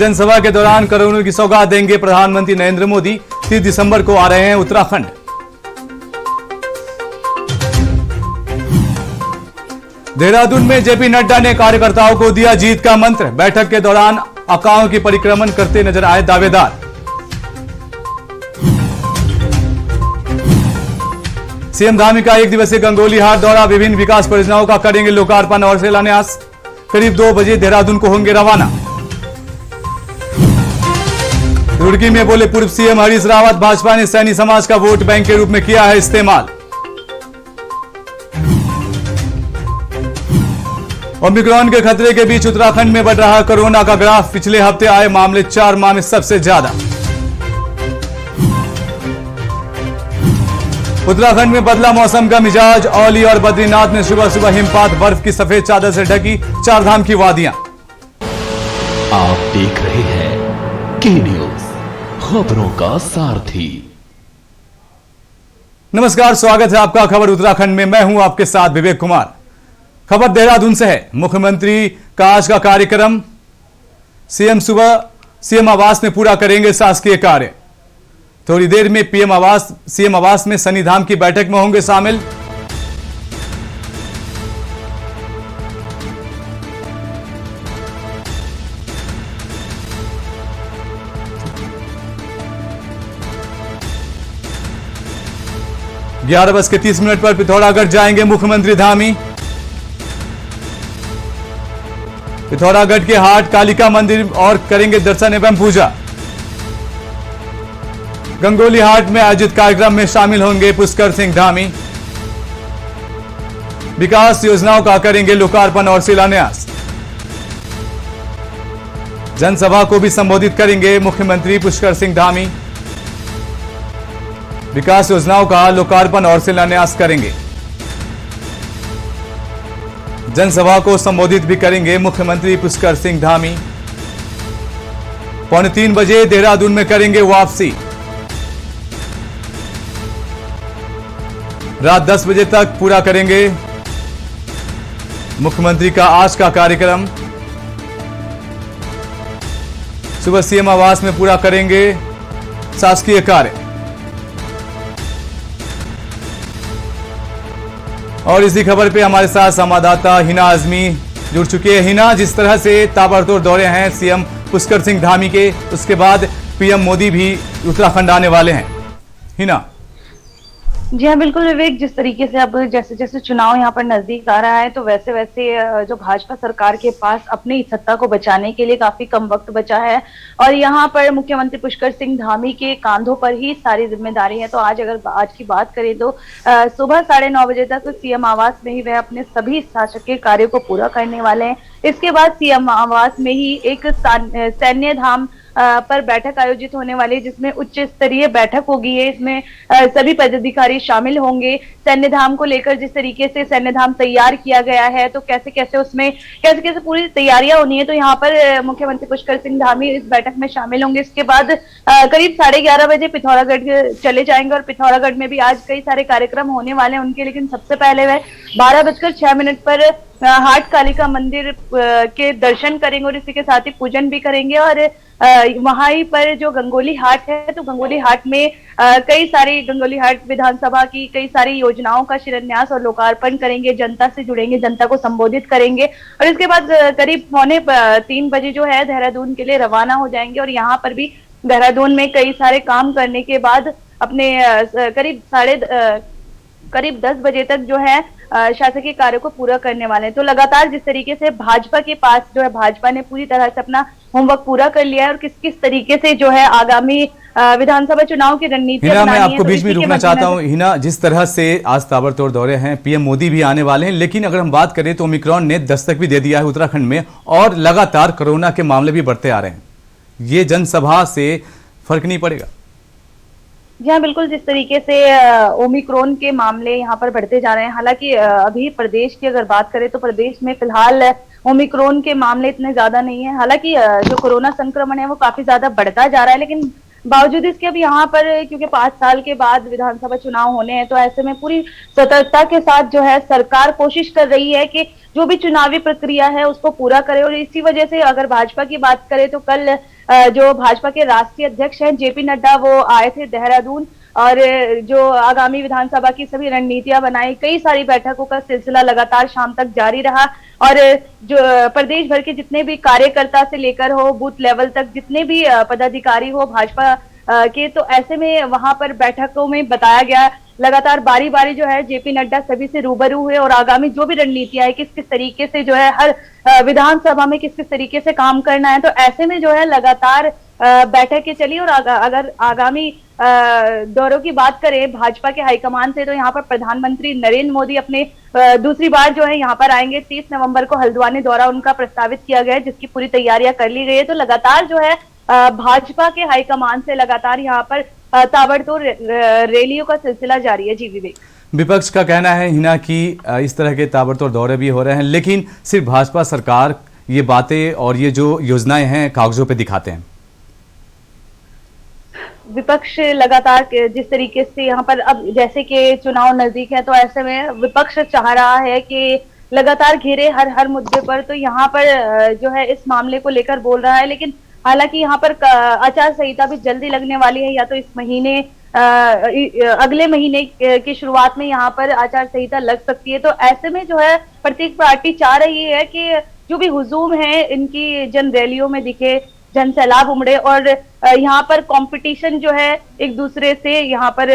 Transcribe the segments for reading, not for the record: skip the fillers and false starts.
जनसभा के दौरान करोड़ों की सौगात देंगे प्रधानमंत्री नरेंद्र मोदी। 30 दिसंबर को आ रहे हैं उत्तराखंड। देहरादून में जेपी नड्डा ने कार्यकर्ताओं को दिया जीत का मंत्र। बैठक के दौरान अकाओं की परिक्रमण करते नजर आए दावेदार। सीएम धामी का 1 दिवसीय गंगोली हाट दौरा। विभिन्न विकास परियोजनाओं का करेंगे लोकार्पण और शिलान्यास। करीब 2 बजे देहरादून को होंगे रवाना। रुड़की में बोले पूर्व सीएम हरीश रावत, भाजपा ने सैनी समाज का वोट बैंक के रूप में किया है इस्तेमाल। ओमिक्रॉन के खतरे के बीच उत्तराखंड में बढ़ रहा कोरोना का ग्राफ। पिछले हफ्ते आए मामले 4 माह में सबसे ज्यादा। उत्तराखंड में बदला मौसम का मिजाज। औली और बद्रीनाथ में सुबह सुबह हिमपात। बर्फ की सफेद चादर से ढकी 4 धाम की वादियां। आप देख रहे हैं के न्यूज, खबरों का सारथी। नमस्कार, स्वागत है आपका खबर उत्तराखंड में। मैं हूं आपके साथ विवेक कुमार। खबर देहरादून से है। मुख्यमंत्री का आज का कार्यक्रम। सीएम सुबह सीएम आवास में पूरा करेंगे शासकीय कार्य। थोड़ी देर में सीएम आवास में सन्नीधाम की बैठक में होंगे शामिल। ग्यारह 11:30 पर पिथौरागढ़ जाएंगे मुख्यमंत्री धामी। पिथौरागढ़ के हाट कालिका मंदिर और करेंगे दर्शन एवं पूजा। गंगोली हाट में आयोजित कार्यक्रम में शामिल होंगे पुष्कर सिंह धामी। विकास योजनाओं का करेंगे लोकार्पण और शिलान्यास। जनसभा को भी संबोधित करेंगे मुख्यमंत्री पुष्कर सिंह धामी। विकास योजनाओं का लोकार्पण और शिलान्यास करेंगे। जनसभा को संबोधित भी करेंगे मुख्यमंत्री पुष्कर सिंह धामी। 2:45 बजे देहरादून में करेंगे वापसी। रात 10 बजे तक पूरा करेंगे मुख्यमंत्री का आज का कार्यक्रम। सुबह सीएम आवास में पूरा करेंगे शासकीय कार्य। और इसी खबर पे हमारे साथ संवाददाता हिना आजमी जुड़ चुकी है। हिना, जिस तरह से ताबड़तोड़ दौरे हैं सीएम पुष्कर सिंह धामी के, उसके बाद पीएम मोदी भी उत्तराखंड आने वाले हैं। हिना। जी हाँ, बिल्कुल विवेक। जिस तरीके से अब जैसे जैसे चुनाव यहाँ पर नजदीक आ रहा है तो वैसे वैसे जो भाजपा सरकार के पास अपनी सत्ता को बचाने के लिए काफी कम वक्त बचा है और यहाँ पर मुख्यमंत्री पुष्कर सिंह धामी के कांधों पर ही सारी जिम्मेदारी है। तो आज की बात करें तो सुबह 9:30 बजे तक सीएम आवास में ही वह अपने सभी शासकीय कार्यों को पूरा करने वाले हैं। इसके बाद सीएम आवास में ही एक सैन्य धाम पर बैठक आयोजित होने वाली है, जिसमें उच्च स्तरीय बैठक होगी है। इसमें सभी पदाधिकारी शामिल होंगे। सैन्य धाम को लेकर जिस तरीके से सैन्य धाम तैयार किया गया है तो कैसे कैसे पूरी तैयारियां होनी है, तो यहाँ पर मुख्यमंत्री पुष्कर सिंह धामी इस बैठक में शामिल होंगे। इसके बाद करीब 11:30 बजे पिथौरागढ़ चले जाएंगे और पिथौरागढ़ में भी आज कई सारे कार्यक्रम होने वाले हैं उनके, लेकिन सबसे पहले वह 12:06 पर हाट कालिका मंदिर के दर्शन करेंगे और इसी के साथ ही पूजन भी करेंगे। और वहां ही पर जो गंगोली हाट है तो गंगोली हाट में गंगोली हाट विधानसभा की कई सारी योजनाओं का शिलान्यास और लोकार्पण करेंगे। जनता से जुड़ेंगे, जनता को संबोधित करेंगे और इसके बाद करीब 2:45 बजे जो है देहरादून के लिए रवाना हो जाएंगे। और यहाँ पर भी देहरादून में कई सारे काम करने के बाद अपने करीब 10 बजे तक जो है शासकीय कार्य को पूरा करने वाले हैं। तो लगातार जिस तरीके से भाजपा के पास जो है भाजपा ने पूरी तरह से अपना होमवर्क पूरा कर लिया है और किस किस तरीके से जो है आगामी विधानसभा चुनाव की रणनीति हिना, मैं आपको बीच में रुकना चाहता हूं। हिना, जिस तरह से आज ताबड़तोड़ दौरे हैं, पीएम मोदी भी आने वाले हैं, लेकिन अगर हम बात करें तो ओमिक्रॉन ने दस्तक भी दे दिया है उत्तराखंड में और लगातार कोरोना के मामले भी बढ़ते आ रहे हैं। ये जनसभा से फर्क नहीं पड़ेगा? जी हाँ, बिल्कुल। जिस तरीके से ओमिक्रॉन के मामले यहाँ पर बढ़ते जा रहे हैं, हालांकि अभी प्रदेश की अगर बात करें तो प्रदेश में फिलहाल ओमिक्रॉन के मामले इतने ज्यादा नहीं है। हालांकि जो कोरोना संक्रमण है वो काफी ज्यादा बढ़ता जा रहा है, लेकिन बावजूद इसके अब यहाँ पर क्योंकि 5 साल के बाद विधानसभा चुनाव होने हैं, तो ऐसे में पूरी सतर्कता के साथ जो है सरकार कोशिश कर रही है कि जो भी चुनावी प्रक्रिया है उसको पूरा करे। और इसी वजह से अगर भाजपा की बात करें तो कल जो भाजपा के राष्ट्रीय अध्यक्ष हैं जेपी नड्डा, वो आए थे देहरादून और जो आगामी विधानसभा की सभी रणनीतियां बनाई। कई सारी बैठकों का सिलसिला लगातार शाम तक जारी रहा और जो प्रदेश भर के जितने भी कार्यकर्ता से लेकर हो बूथ लेवल तक जितने भी पदाधिकारी हो भाजपा के, तो ऐसे में वहां पर बैठकों में बताया गया, लगातार बारी बारी जो है जेपी नड्डा सभी से रूबरू हुए और आगामी जो भी रणनीतियां है किस किस तरीके से जो है हर विधानसभा में किस किस तरीके से काम करना है, तो ऐसे में जो है लगातार बैठकें चली। और अगर आगामी दौरों की बात करें भाजपा के हाईकमान से, तो यहाँ पर प्रधानमंत्री नरेंद्र मोदी अपने दूसरी बार जो है यहाँ पर आएंगे। 30 नवंबर को हल्द्वानी दौरा उनका प्रस्तावित किया गया है, जिसकी पूरी तैयारियां कर ली गई है। तो लगातार जो है भाजपा के हाईकमान से लगातार यहाँ पर ताबड़तोड़ रैलियों का सिलसिला जारी है। जी विवेक, विपक्ष का कहना है हिना कि इस तरह के ताबड़तोड़ दौरे भी हो रहे हैं, लेकिन सिर्फ भाजपा सरकार ये बातें और ये जो योजनाएं हैं कागजों पे दिखाते हैं। विपक्ष लगातार जिस तरीके से यहाँ पर अब जैसे कि चुनाव नजदीक है, तो ऐसे में विपक्ष चाह रहा है कि लगातार घेरे हर मुद्दे पर, तो यहाँ पर जो है इस मामले को लेकर बोल रहा है। लेकिन हालांकि यहाँ पर आचार संहिता भी जल्दी लगने वाली है, या तो इस महीने अगले महीने की शुरुआत में यहाँ पर आचार संहिता लग सकती है। तो ऐसे में जो है प्रत्येक पार्टी चाह रही है कि जो भी हुजूम है इनकी जन रैलियों में दिखे, जन सैलाब उमड़े और यहाँ पर कंपटीशन जो है एक दूसरे से यहाँ पर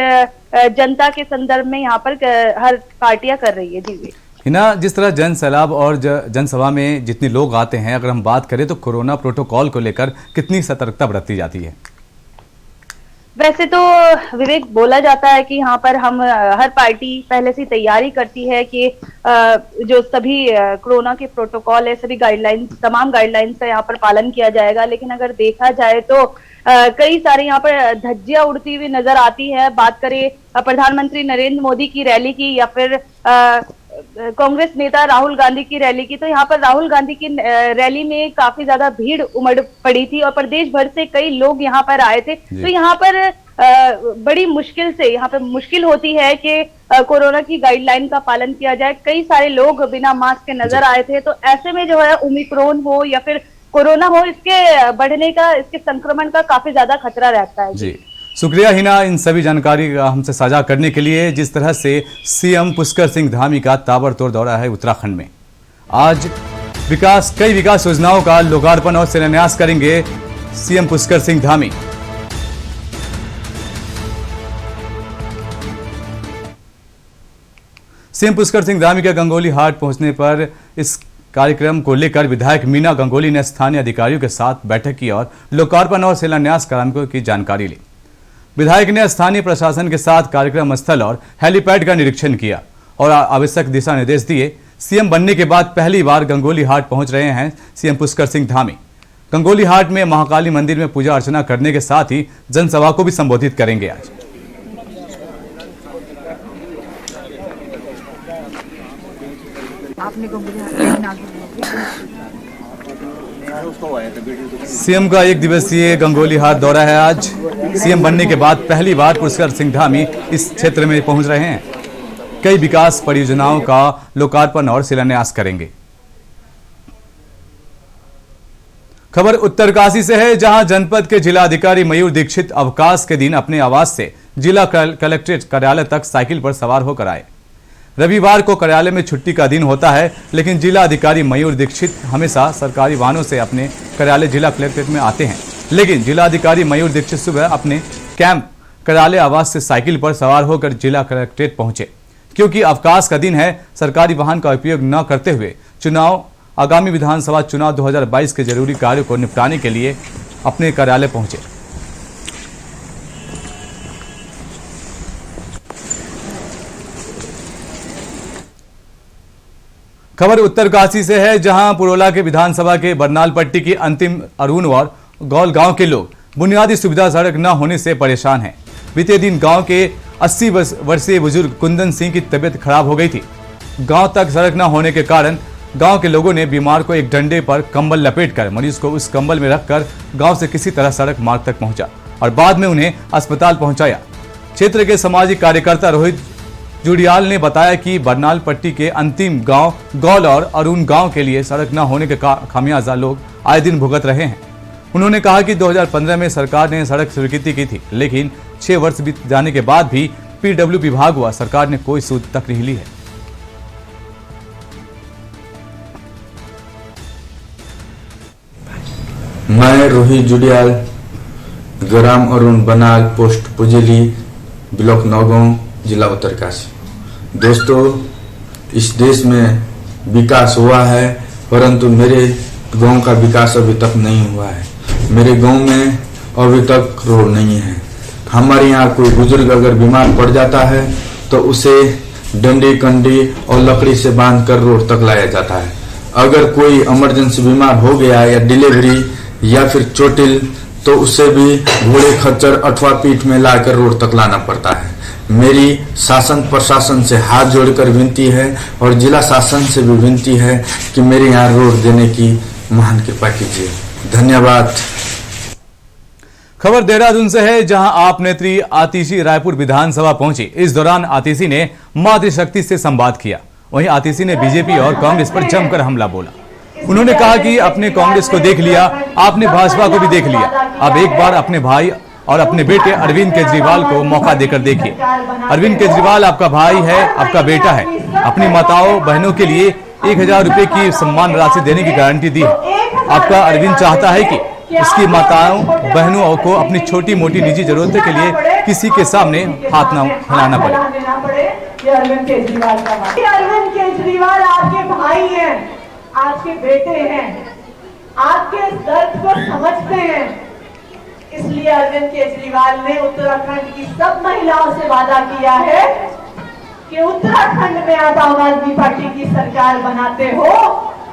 जनता के संदर्भ में यहाँ पर हर पार्टियां कर रही है। जी हिना, जिस तरह जन सैलाब और जनसभा में जितने लोग आते हैं, अगर हम बात करें तो कोरोना प्रोटोकॉल को लेकर कितनी सतर्कता बरती जाती है? वैसे तो विवेक बोला जाता है कि यहाँ पर हम हर पार्टी पहले से तैयारी करती है कि जो सभी कोरोना के प्रोटोकॉल है, सभी गाइडलाइंस, तमाम गाइडलाइंस का यहाँ पर पालन किया जाएगा। लेकिन अगर देखा जाए तो कई सारे यहाँ पर धज्जियां उड़ती हुई नजर आती है। बात करें प्रधानमंत्री नरेंद्र मोदी की रैली की या फिर कांग्रेस नेता राहुल गांधी की रैली की, तो यहाँ पर राहुल गांधी की रैली में काफी ज्यादा भीड़ उमड़ पड़ी थी और प्रदेश भर से कई लोग यहाँ पर आए थे। तो यहाँ पर बड़ी मुश्किल से यहाँ पर मुश्किल होती है कि कोरोना की गाइडलाइन का पालन किया जाए। कई सारे लोग बिना मास्क के नजर आए थे, तो ऐसे में जो है ओमिक्रॉन हो या फिर कोरोना हो, इसके बढ़ने का, इसके संक्रमण का काफी ज्यादा खतरा रहता है। जी, शुक्रिया हिना इन सभी जानकारी का हमसे साझा करने के लिए। जिस तरह से सीएम पुष्कर सिंह धामी का ताबड़तोड़ दौरा है उत्तराखंड में, आज कई विकास योजनाओं का लोकार्पण और शिलान्यास करेंगे सीएम पुष्कर सिंह धामी। सीएम पुष्कर सिंह धामी के गंगोली हाट पहुंचने पर इस कार्यक्रम को लेकर विधायक मीना गंगोली ने स्थानीय अधिकारियों के साथ बैठक की और लोकार्पण और शिलान्यास कार्यों की जानकारी ली। विधायक ने स्थानीय प्रशासन के साथ कार्यक्रम स्थल और हेलीपैड का निरीक्षण किया और आवश्यक दिशा निर्देश दिए। सीएम बनने के बाद पहली बार गंगोली हाट पहुंच रहे हैं सीएम पुष्कर सिंह धामी। गंगोली हाट में महाकाली मंदिर में पूजा अर्चना करने के साथ ही जनसभा को भी संबोधित करेंगे। आज सीएम का 1 दिवसीय गंगोली हाट दौरा है। आज सीएम बनने के बाद पहली बार पुष्कर सिंह धामी इस क्षेत्र में पहुंच रहे हैं। कई विकास परियोजनाओं का लोकार्पण और शिलान्यास करेंगे। खबर उत्तरकाशी से है, जहां जनपद के जिलाधिकारी मयूर दीक्षित अवकाश के दिन अपने आवास से जिला कलेक्ट्रेट कार्यालय तक साइकिल पर सवार होकर आए। रविवार को कार्यालय में छुट्टी का दिन होता है, लेकिन जिला अधिकारी मयूर दीक्षित हमेशा सरकारी वाहनों से अपने कार्यालय जिला कलेक्ट्रेट में आते हैं। लेकिन जिला अधिकारी मयूर दीक्षित सुबह अपने कैंप कार्यालय आवास से साइकिल पर सवार होकर जिला कलेक्ट्रेट पहुंचे। क्योंकि अवकाश का दिन है, सरकारी वाहन का उपयोग न करते हुए आगामी विधानसभा चुनाव 2022 के जरूरी कार्यों को निपटाने के लिए अपने कार्यालय पहुंचे। खबर उत्तरकाशी से है, जहां पुरोला के विधानसभा के बरनाल पट्टी की अंतिम अरुण और गौल गांव के लोग बुनियादी सुविधा सड़क न होने से परेशान हैं। बीते दिन गांव के 80 वर्षीय बुजुर्ग कुंदन सिंह की तबीयत खराब हो गई थी। गांव तक सड़क न होने के कारण गांव के लोगों ने बीमार को एक डंडे पर कंबल लपेटकर मरीज को उस कंबल में रखकर गांव से किसी तरह सड़क मार्ग तक पहुंचा। और बाद में उन्हें अस्पताल पहुंचाया। क्षेत्र के सामाजिक कार्यकर्ता रोहित जुडियाल ने बताया कि बरनाल पट्टी के अंतिम गांव गौल और अरुण गांव के लिए सड़क न होने के खामियाजा लोग आए दिन भुगत रहे हैं। उन्होंने कहा कि 2015 में सरकार ने सड़क स्वीकृति की थी, लेकिन 6 वर्ष बीत जाने के बाद भी पीडब्ल्यू विभाग व सरकार ने कोई सूद तक नहीं ली है। मैं रोहित जुडियाल, ग्राम अरुण बनाल, पोस्ट पुजेली, ब्लॉक नौगांव, जिला उत्तरकाशी। दोस्तों, इस देश में विकास हुआ है, परंतु मेरे गांव का विकास अभी तक नहीं हुआ है। मेरे गांव में अभी तक रोड नहीं है। हमारे यहाँ कोई बुजुर्ग अगर बीमार पड़ जाता है तो उसे डंडी कंडी और लकड़ी से बांधकर रोड तक लाया जाता है। अगर कोई इमरजेंसी बीमार हो गया या डिलीवरी या फिर चोटिल, तो उसे भी घोड़े खच्चर अथवा पीठ में लाकर रोड तक लाना पड़ता है। मेरी शासन प्रशासन से हाथ जोड़कर विनती है और जिला शासन से भी विनती है कि मेरे यहाँ रोड देने की महान कृपा कीजिए। धन्यवाद। खबर देहरादून से है, जहां आप नेत्री आतिशी रायपुर विधानसभा पहुंची। इस दौरान आतिशी ने मातृशक्ति से संवाद किया। वहीं आतिशी ने बीजेपी और कांग्रेस पर जमकर हमला बोला। उन्होंने कहा कि अपने कांग्रेस को देख लिया, आपने भाजपा को भी देख लिया, अब एक बार अपने भाई और अपने बेटे अरविंद केजरीवाल को मौका देकर देखिए। अरविंद केजरीवाल आपका भाई है, आपका बेटा है। अपनी माताओं बहनों के लिए 1000 रुपए की सम्मान राशि देने की गारंटी दी है। आपका अरविंद चाहता है कि उसकी माताओं बहनों को अपनी छोटी मोटी निजी जरूरतों के लिए किसी के सामने हाथ न फैलाना पड़े। अरविंद केजरीवाल आपके भाई हैं, आपके बेटे हैं, आपके दर्द को समझते हैं। इसलिए अरविंद केजरीवाल ने उत्तराखंड की सब महिलाओं से वादा किया है कि उत्तराखंड में आप आम आदमी पार्टी की सरकार बनाते हो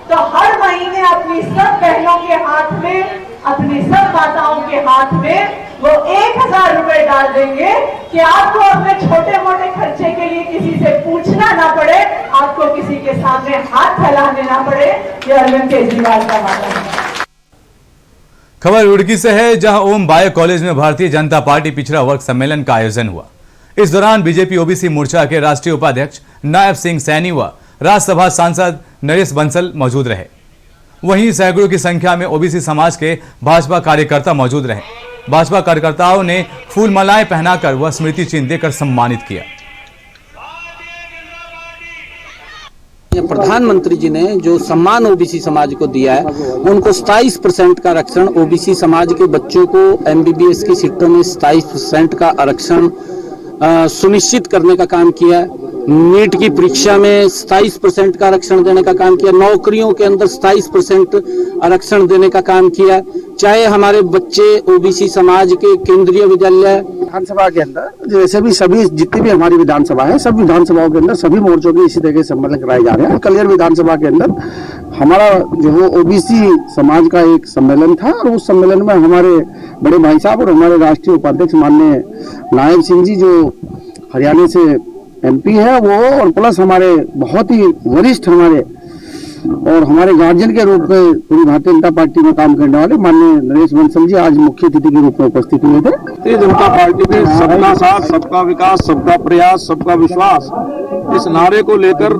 तो हर महीने अपनी सब बहनों के हाथ में, अपनी सब माताओं के हाथ में वो 1000 रुपए डाल देंगे कि आपको अपने छोटे मोटे खर्चे के लिए किसी से पूछना ना पड़े, आपको किसी के सामने हाथ फैलाने ना पड़े। ये अरविंद केजरीवाल का वादा है। खबर रुड़की से है, जहां ओम बाय कॉलेज में भारतीय जनता पार्टी पिछड़ा वर्ग सम्मेलन का आयोजन हुआ। इस दौरान बीजेपी ओबीसी मोर्चा के राष्ट्रीय उपाध्यक्ष नायब सिंह सैनी व राज्यसभा सांसद नरेश बंसल मौजूद रहे। वहीं सैकड़ों की संख्या में ओबीसी समाज के भाजपा कार्यकर्ता मौजूद रहे। भाजपा कार्यकर्ताओं ने फूल मालाएं पहनाकर व स्मृति चिन्ह देकर सम्मानित किया। प्रधानमंत्री जी ने जो सम्मान ओबीसी समाज को दिया है, उनको 27% का आरक्षण, ओबीसी समाज के बच्चों को एमबीबीएस की सीटों में 27% का आरक्षण सुनिश्चित करने का काम किया है। नीट की परीक्षा में 27% का आरक्षण देने का काम किया। नौकरियों के अंदर 27% आरक्षण देने का काम किया। चाहे हमारे बच्चे ओबीसी समाज के केंद्रीय विद्यालय विधानसभा के अंदर, जैसे भी सभी जितनी भी हमारी विधानसभा है, सब विधानसभाओं के अंदर सभी मोर्चों के इसी तरह के सम्मेलन कराए जा रहे हैं। कलियर विधानसभा के अंदर हमारा जो है ओबीसी समाज का एक सम्मेलन था और उस सम्मेलन में हमारे बड़े भाई साहब और हमारे राष्ट्रीय उपाध्यक्ष माननीय नायब सिंह जी, जो हरियाणा से एमपी है, वो और प्लस हमारे बहुत ही वरिष्ठ हमारे और हमारे गार्जियन के रूप में पूरी भारतीय जनता पार्टी में काम करने वाले माननीय नरेश बंसल जी आज मुख्य अतिथि के रूप में उपस्थित हुए थे। भारतीय जनता पार्टी ने सबका साथ, सबका विकास, सबका प्रयास, सबका विश्वास, इस नारे को लेकर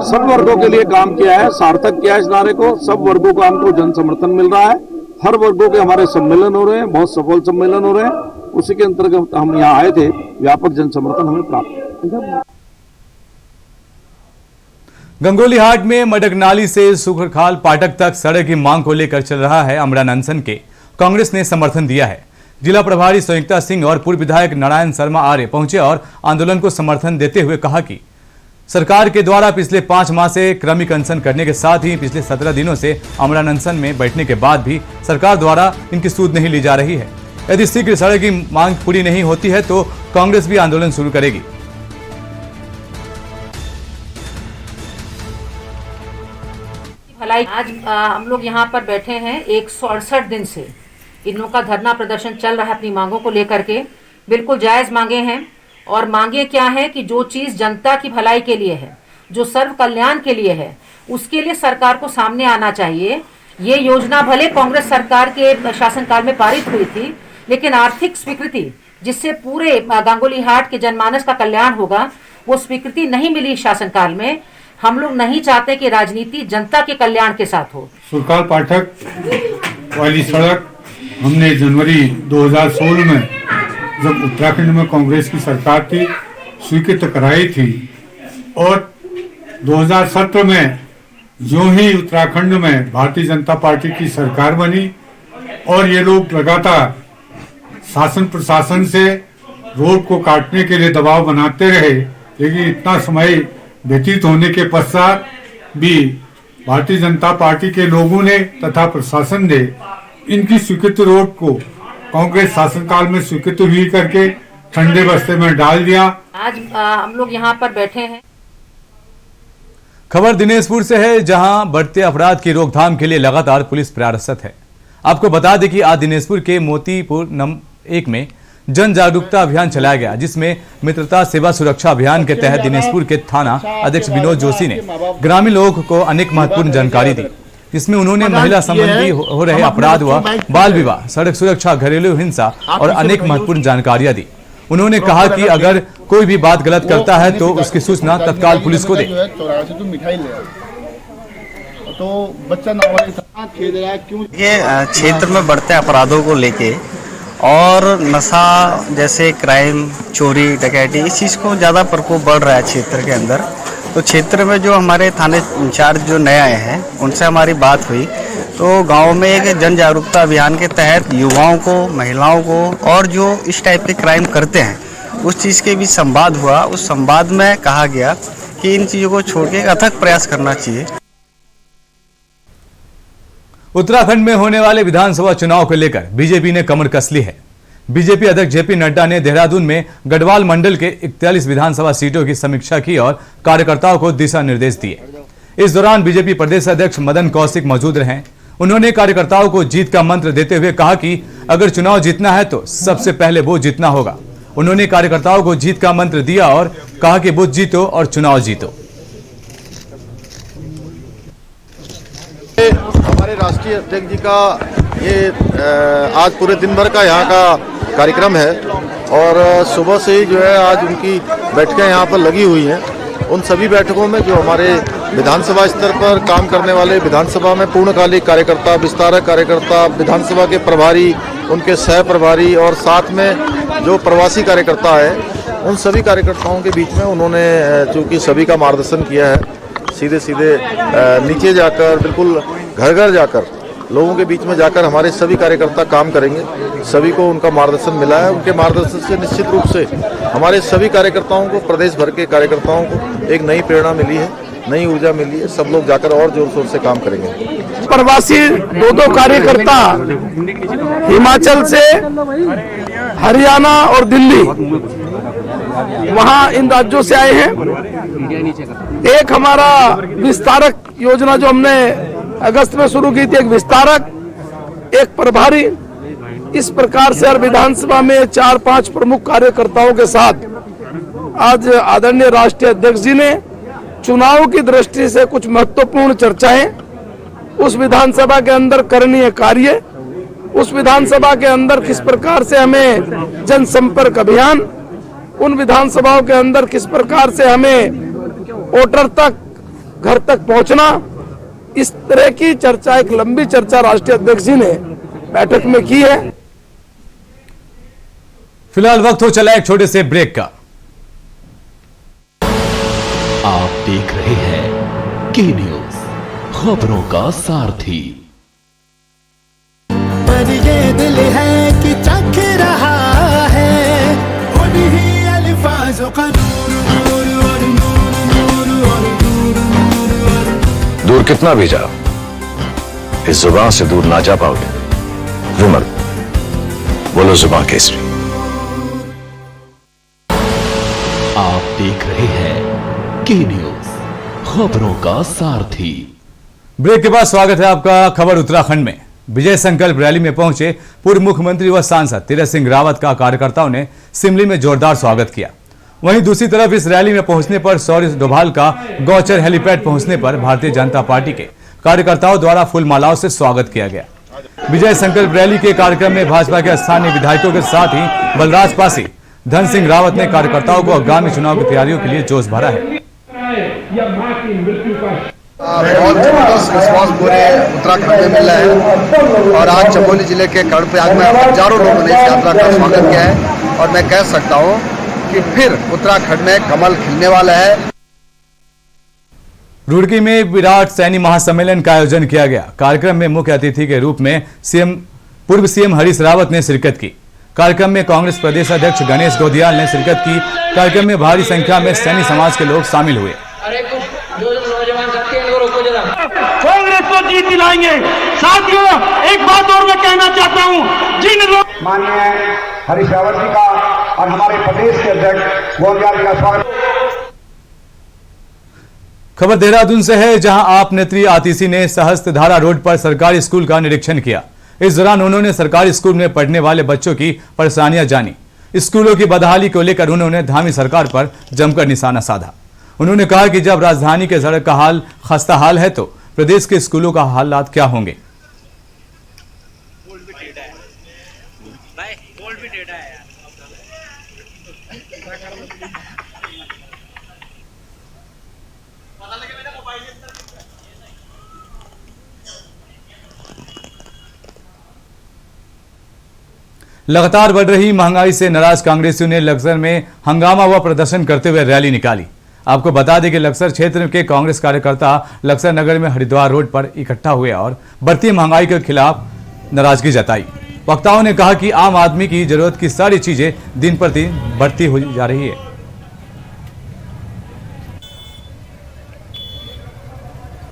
सब वर्गों के लिए काम किया है, सार्थक किया है इस नारे को। सब वर्गों को हमको जन समर्थन मिल रहा है। हर वर्गों के हमारे सम्मेलन हो रहे हैं, बहुत सफल सम्मेलन हो रहे हैं। उसी के अंतर्गत हम यहाँ आए थे, व्यापक जन समर्थन हमें प्राप्त। गंगोली हाट में मडकनाली से सुखरखाल पाटक तक सड़क की मांग को लेकर चल रहा है अमरान अनशन के कांग्रेस ने समर्थन दिया है। जिला प्रभारी संयुक्ता सिंह और पूर्व विधायक नारायण शर्मा आर्य पहुंचे और आंदोलन को समर्थन देते हुए कहा कि सरकार के द्वारा पिछले 5 माह से क्रमिक अनशन करने के साथ ही पिछले 17 दिनों से अमरान अनशन में बैठने के बाद भी सरकार द्वारा इनकी सूद नहीं ली जा रही है। यदि शीघ्र सड़क की मांग पूरी नहीं होती है तो कांग्रेस भी आंदोलन शुरू करेगी। भलाई आज हम लोग यहाँ पर बैठे हैं 168 दिन से इन लोगों का धरना प्रदर्शन चल रहा है अपनी मांगों को लेकर के। बिल्कुल जायज मांगे हैं और मांगे क्या है कि जो चीज जनता की भलाई के लिए है, जो सर्व कल्याण के लिए है, उसके लिए सरकार को सामने आना चाहिए। ये योजना भले कांग्रेस सरकार के शासनकाल में पारित हुई थी, लेकिन आर्थिक स्वीकृति जिससे पूरे गांगुली हाट के जनमानस का कल्याण होगा, वो स्वीकृति नहीं मिली शासनकाल में। हम लोग नहीं चाहते कि राजनीति जनता के कल्याण के साथ हो। सुरकाल पाठक वाली सड़क हमने जनवरी 2016 में जब उत्तराखंड में कांग्रेस की सरकार थी स्वीकृत कराई थी, और 2017 में जो ही उत्तराखंड में भारतीय जनता पार्टी की सरकार बनी और ये लोग लगातार शासन प्रशासन से रोड को काटने के लिए दबाव बनाते रहे, लेकिन इतना समय व्यतीत होने के पश्चात भी भारतीय जनता पार्टी के लोगों ने तथा प्रशासन ने इनकी स्वीकृत रोड को कांग्रेस शासनकाल में स्वीकृत हुई करके ठंडे बस्ते में डाल दिया। आज हम लोग यहाँ पर बैठे हैं। खबर दिनेशपुर से है, जहां बढ़ते अपराध की रोकथाम के लिए लगातार पुलिस प्रयासरत है। आपको बता दें कि आज दिनेशपुर के मोतीपुर नंबर 1 में जन जागरूकता अभियान चलाया गया, जिसमें मित्रता सेवा सुरक्षा अभियान के तहत दिनेशपुर के थाना अध्यक्ष विनोद जोशी ने ग्रामीण लोगों को अनेक महत्वपूर्ण जानकारी दी, जिसमें उन्होंने महिला संबंधी हो रहे अपराध व बाल विवाह, सड़क सुरक्षा, घरेलू हिंसा और अनेक महत्वपूर्ण जानकारियां दी। उन्होंने कहा कि अगर कोई भी बात गलत करता है तो उसकी सूचना तत्काल पुलिस को दे। तो बच्चा खेल रहा है क्यों? ये क्षेत्र में बढ़ते अपराधों को लेके और नशा जैसे क्राइम, चोरी, डकैती, इस चीज़ को ज़्यादा प्रकोप बढ़ रहा है क्षेत्र के अंदर। तो क्षेत्र में जो हमारे थाने इंचार्ज जो नए आए हैं उनसे हमारी बात हुई, तो गांव में एक जन जागरूकता अभियान के तहत युवाओं को, महिलाओं को और जो इस टाइप के क्राइम करते हैं उस चीज़ के भी संवाद हुआ। उस संवाद में कहा गया कि इन चीज़ों को छोड़ के अथक प्रयास करना चाहिए। उत्तराखंड में होने वाले विधानसभा चुनाव को लेकर बीजेपी ने कमर कस ली है। बीजेपी अध्यक्ष जेपी नड्डा ने देहरादून में गढ़वाल मंडल के 41 विधानसभा सीटों की समीक्षा की और कार्यकर्ताओं को दिशा निर्देश दिए। इस दौरान बीजेपी प्रदेश अध्यक्ष मदन कौशिक मौजूद रहे। उन्होंने कार्यकर्ताओं को जीत का मंत्र देते हुए कहा कि अगर चुनाव जीतना है तो सबसे पहले वोट जीतना होगा। उन्होंने कार्यकर्ताओं को जीत का मंत्र दिया और कहा कि वोट जीतो और चुनाव जीतो। हमारे राष्ट्रीय अध्यक्ष जी का ये आज पूरे दिन भर का यहाँ का कार्यक्रम है और सुबह से ही जो है आज उनकी बैठकें यहाँ पर लगी हुई हैं। उन सभी बैठकों में जो हमारे विधानसभा स्तर पर काम करने वाले विधानसभा में पूर्णकालिक कार्यकर्ता, विस्तारक कार्यकर्ता, विधानसभा के प्रभारी, उनके सह प्रभारी और साथ में जो प्रवासी कार्यकर्ता है, उन सभी कार्यकर्ताओं के बीच में उन्होंने चूँकि सभी का मार्गदर्शन किया है, सीधे सीधे नीचे जाकर, बिल्कुल घर घर जाकर, लोगों के बीच में जाकर हमारे सभी कार्यकर्ता काम करेंगे। सभी को उनका मार्गदर्शन मिला है। उनके मार्गदर्शन से निश्चित रूप से हमारे सभी कार्यकर्ताओं को, प्रदेश भर के कार्यकर्ताओं को एक नई प्रेरणा मिली है, नई ऊर्जा मिली है। सब लोग जाकर और जोर शोर से काम करेंगे। प्रवासी दो कार्यकर्ता हिमाचल से हरियाणा और दिल्ली, वहां इन राज्यों से आए हैं। एक हमारा विस्तारक योजना जो हमने अगस्त में शुरू की थी, एक विस्तारक, एक प्रभारी, इस प्रकार से हर विधानसभा में 4-5 प्रमुख कार्यकर्ताओं के साथ आज आदरणीय राष्ट्रीय अध्यक्ष जी ने चुनाव की दृष्टि से कुछ महत्वपूर्ण चर्चाएं, उस विधानसभा के अंदर करणीय कार्य, उस विधानसभा के अंदर किस प्रकार से हमें जनसंपर्क अभियान, उन विधानसभाओं के अंदर किस प्रकार से हमें वोटर तक, घर तक पहुंचना, इस तरह की चर्चा, एक लंबी चर्चा राष्ट्रीय अध्यक्ष जी ने बैठक में की है। फिलहाल वक्त हो चला एक छोटे से ब्रेक का। आप देख रहे हैं के न्यूज, खबरों का सारथी। पर ये दिल है कि चख रहा है उन्हीं अल्फाजों का नूर और नूर और दूर कितना भी जाओ, इस जुबान से दूर ना जा पाओगे। विमल, बोलो जुबान केसरी। आप देख रहे हैं के न्यूज, खबरों का सारथी। ब्रेक के बाद स्वागत है आपका खबर उत्तराखंड में। विजय संकल्प रैली में पहुंचे पूर्व मुख्यमंत्री व सांसद तीरथ सिंह रावत का कार्यकर्ताओं ने सिमली में जोरदार स्वागत किया। वहीं दूसरी तरफ इस रैली में पहुंचने पर शौर्य डोभाल का गौचर हेलीपैड पहुंचने पर भारतीय जनता पार्टी के कार्यकर्ताओं द्वारा फूल मालाओं से स्वागत किया गया। विजय संकल्प रैली के कार्यक्रम में भाजपा के स्थानीय विधायकों के साथ ही बलराज पासी, धन सिंह रावत ने कार्यकर्ताओं को आगामी चुनाव की तैयारियों के लिए जोश भरा है। बहुत जबरदस्त रिस्पॉन्स पूरे उत्तराखंड में मिल रहा है और आज चमोली जिले के कर्णप्रयाग में हजारों लोगों ने इस यात्रा का स्वागत किया है और मैं कह सकता हूं कि फिर उत्तराखंड में कमल खिलने वाला है। रुड़की में विराट सैनी महासम्मेलन का आयोजन किया गया। कार्यक्रम में मुख्य अतिथि के रूप में पूर्व सीएम हरीश रावत ने शिरकत की। कार्यक्रम में कांग्रेस प्रदेश अध्यक्ष गणेश गोदियाल ने शिरकत की। कार्यक्रम में भारी संख्या में सैनी समाज के लोग शामिल हुए। कांग्रेस को जीत दिलाएंगे। साथियों, एक बात और मैं कहना चाहता हूं, जिन लोग माननीय हरीश रावत जी का और हमारे प्रदेश के अध्यक्ष गोदियाल जी का स्वागत। खबर देहरादून से है, जहां आप नेत्री आतिशी ने सहस्त्रधारा रोड पर सरकारी स्कूल का निरीक्षण किया। इस दौरान उन्होंने सरकारी स्कूल में पढ़ने वाले बच्चों की परेशानियां जानी। स्कूलों की बदहाली को लेकर उन्होंने धामी सरकार पर जमकर निशाना साधा। उन्होंने कहा कि जब राजधानी के सड़क का हाल खस्ता हाल है तो प्रदेश के स्कूलों का हालात क्या होंगे। लगातार बढ़ रही महंगाई से नाराज कांग्रेसियों ने लक्सर में हंगामा व प्रदर्शन करते हुए रैली निकाली। आपको बता दें कि लक्सर क्षेत्र के कांग्रेस कार्यकर्ता लक्सर नगर में हरिद्वार रोड पर इकट्ठा हुए और बढ़ती महंगाई के खिलाफ नाराजगी जताई। वक्ताओं ने कहा कि आम आदमी की जरूरत की सारी चीजें दिन पर दिन बढ़ती हो जा रही है।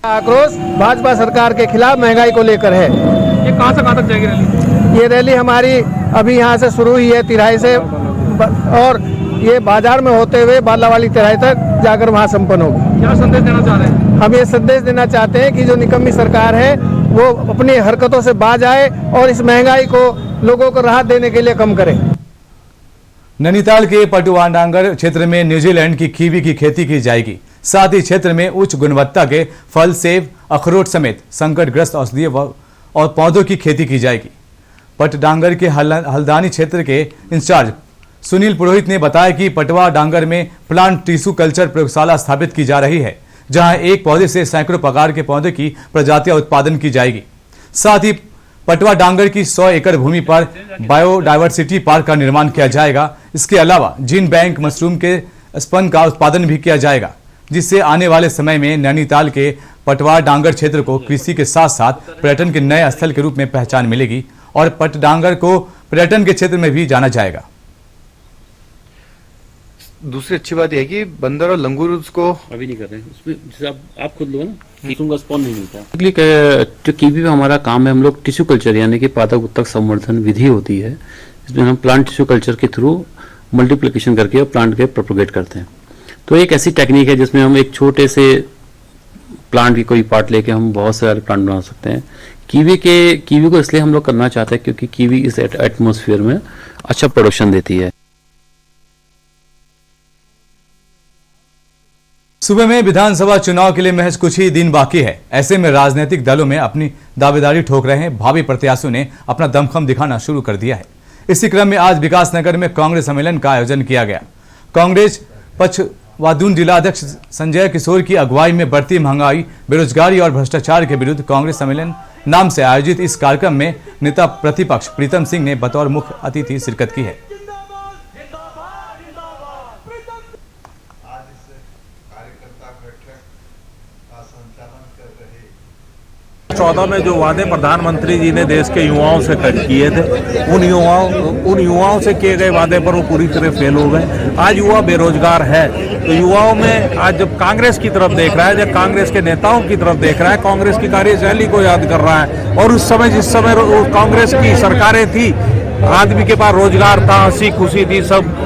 आक्रोश भाजपा सरकार के खिलाफ महंगाई को लेकर है। ये कहां से कहां तक जाएगी रैली? ये रैली हमारी अभी यहाँ से शुरू हुई है तिराहे से और ये बाजार में होते हुए बालावाली तिराहे तक जाकर वहाँ संपन्न होगी। क्या संदेश देना चाह रहे हैं? हम ये संदेश देना चाहते हैं कि जो निकम्मी सरकार है वो अपनी हरकतों से बाज आए और इस महंगाई को लोगों को राहत देने के लिए कम करे। नैनीताल के पटुआ डांगर क्षेत्र में न्यूजीलैंड की कीवी की खेती की जाएगी। साथ ही क्षेत्र में उच्च गुणवत्ता के फल, सेब, अखरोट समेत संकटग्रस्त औषधीय और पौधों की खेती की जाएगी। पटडांगर के हल्दानी क्षेत्र के इंचार्ज सुनील पुरोहित ने बताया कि पटवा डांगर में प्लांट टिश्यू कल्चर प्रयोगशाला स्थापित की जा रही है, जहां एक पौधे से सैकड़ों प्रकार के पौधे की प्रजातियां उत्पादन की जाएगी। साथ ही पटवा डांगर की 100 एकड़ भूमि पर बायोडायवर्सिटी पार्क का निर्माण किया जाएगा। इसके अलावा जीन बैंक मशरूम के स्पन का उत्पादन भी किया जाएगा, जिससे आने वाले समय में नैनीताल के पटवा डांगर क्षेत्र को कृषि के साथ साथ पर्यटन के नए स्थल के रूप में पहचान मिलेगी और पटडांगर को पर्यटन के क्षेत्र में भी जाना जाएगा। दूसरी अच्छी बात यह है कि बंदर और लंगूर उसको अभी नहीं कर रहे हैं। उसमें जैसे आप खुद लो ना, टिश्यू का स्पॉन नहीं मिलता। इसलिए जो कीवी में हमारा काम है, हम लोग टिश्यू कल्चर यानी कि पादप उत्तक संवर्धन विधि होती है, इसमें हम प्लांट टिश्यू कल्चर के थ्रू मल्टीप्लिकेशन करके और प्लांट के प्रोपोगेट करते हैं। तो एक ऐसी टेक्निक है जिसमें हम एक छोटे से प्लांट की कोई पार्ट लेके हम बहुत सारे प्लांट बना सकते हैं। कीवी को इसलिए हम लोग करना चाहते हैं क्योंकि कीवी इस एटमॉस्फेयर में अच्छा प्रोडक्शन देती है। सूबे में विधानसभा चुनाव के लिए महज कुछ ही दिन बाकी है। ऐसे में राजनीतिक दलों में अपनी दावेदारी ठोक रहे हैं। भावी प्रत्याशियों ने अपना दमखम दिखाना शुरू कर दिया है। इसी क्रम में आज विकासनगर में कांग्रेस सम्मेलन का आयोजन किया गया। कांग्रेस पछवादून जिलाध्यक्ष संजय किशोर की अगुवाई में बढ़ती महंगाई, बेरोजगारी और भ्रष्टाचार के विरुद्ध कांग्रेस सम्मेलन नाम से आयोजित इस कार्यक्रम में नेता प्रतिपक्ष प्रीतम सिंह ने बतौर मुख्य अतिथि शिरकत की है। 2014 में जो वादे प्रधानमंत्री जी ने देश के युवाओं से किए थे, उन युवाओं से किए गए वादे पर वो पूरी तरह फेल हो गए। आज युवा बेरोजगार है, तो युवाओं में आज जब कांग्रेस की तरफ देख रहा है, जब कांग्रेस के नेताओं की तरफ देख रहा है, कांग्रेस की कार्यशैली को याद कर रहा है, और उस समय जिस समय कांग्रेस की सरकारें थी, आदमी के पास रोजगार था, हंसी खुशी थी, सब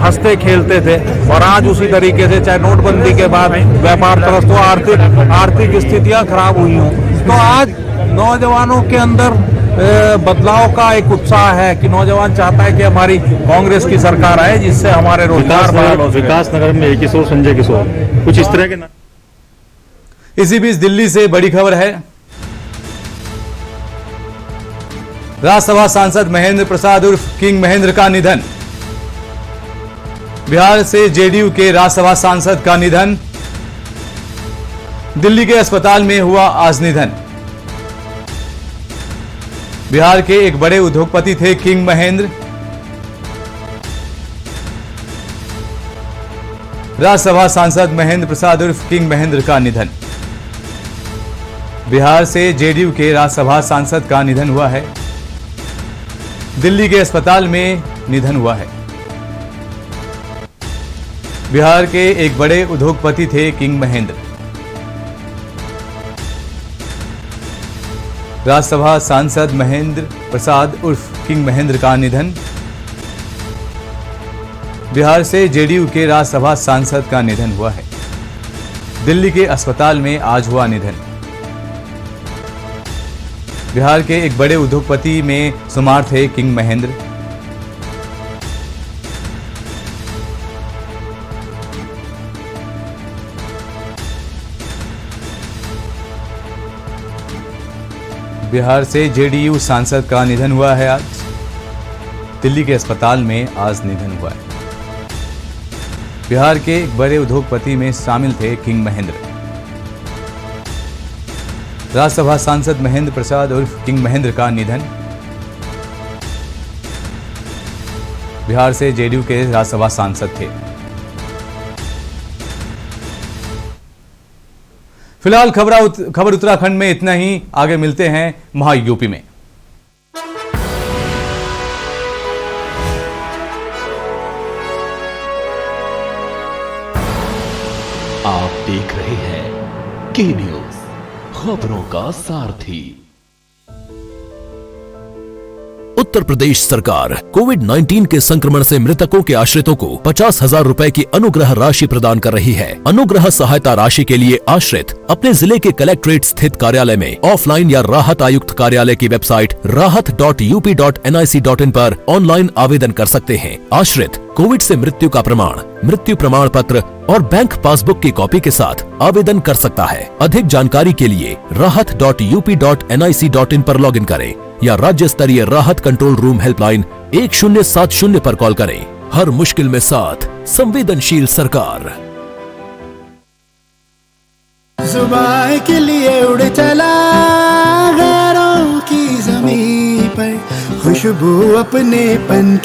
हंसते खेलते थे, और आज उसी तरीके से चाहे नोटबंदी के बाद व्यापार त्रस्त हो, आर्थिक स्थितियां खराब हुई हों, तो आज नौजवानों के अंदर बदलाव का एक उत्साह है कि नौजवान चाहता है कि हमारी कांग्रेस की सरकार आए जिससे हमारे रोजगार। विकास नगर में किशोर, संजय किशोर, कुछ इस तरह के ना। इसी बीच दिल्ली से बड़ी खबर है। राज्यसभा सांसद महेंद्र प्रसाद उर्फ किंग महेंद्र का निधन। बिहार से जेडीयू के राज्यसभा सांसद का निधन। दिल्ली के अस्पताल में हुआ आज निधन। बिहार के एक बड़े उद्योगपति थे किंग महेंद्र। राज्यसभा सांसद महेंद्र प्रसाद उर्फ किंग महेंद्र का निधन। बिहार से जेडीयू के राज्यसभा सांसद का निधन हुआ है। दिल्ली के अस्पताल में निधन हुआ है। बिहार के एक बड़े उद्योगपति थे किंग महेंद्र। राज्यसभा सांसद महेंद्र प्रसाद उर्फ किंग महेंद्र का निधन। बिहार से जेडीयू के राज्यसभा सांसद का निधन हुआ है। दिल्ली के अस्पताल में आज हुआ निधन। बिहार के एक बड़े उद्योगपति में शुमार थे किंग महेंद्र। बिहार से जेडीयू सांसद का निधन हुआ है आज। दिल्ली के अस्पताल में आज निधन हुआ है। बिहार के एक बड़े उद्योगपति में शामिल थे किंग महेंद्र। राज्यसभा सांसद महेंद्र प्रसाद उर्फ किंग महेंद्र का निधन। बिहार से जेडीयू के राज्यसभा सांसद थे। फिलहाल खबर उत्तराखंड में इतना ही। आगे मिलते हैं महायूपी में। आप देख रहे हैं के न्यूज, खबरों का सारथी। उत्तर प्रदेश सरकार कोविड-19 के संक्रमण से मृतकों के आश्रितों को 50,000 रुपए की अनुग्रह राशि प्रदान कर रही है। अनुग्रह सहायता राशि के लिए आश्रित अपने जिले के कलेक्ट्रेट स्थित कार्यालय में ऑफलाइन या राहत आयुक्त कार्यालय की वेबसाइट rahat.up.nic.in पर ऑनलाइन आवेदन कर सकते हैं। आश्रित कोविड से मृत्यु का प्रमाण, मृत्यु प्रमाण पत्र और बैंक पासबुक की कॉपी के साथ आवेदन कर सकता है। अधिक जानकारी के लिए rahat.up.nic.in पर लॉगिन करें या राज्य स्तरीय राहत कंट्रोल रूम हेल्पलाइन 1070 पर कॉल करें। हर मुश्किल में साथ संवेदनशील सरकार। जुबान के लिए उड़ चला गैरों की ज़मीं पर, खुशबू अपने पन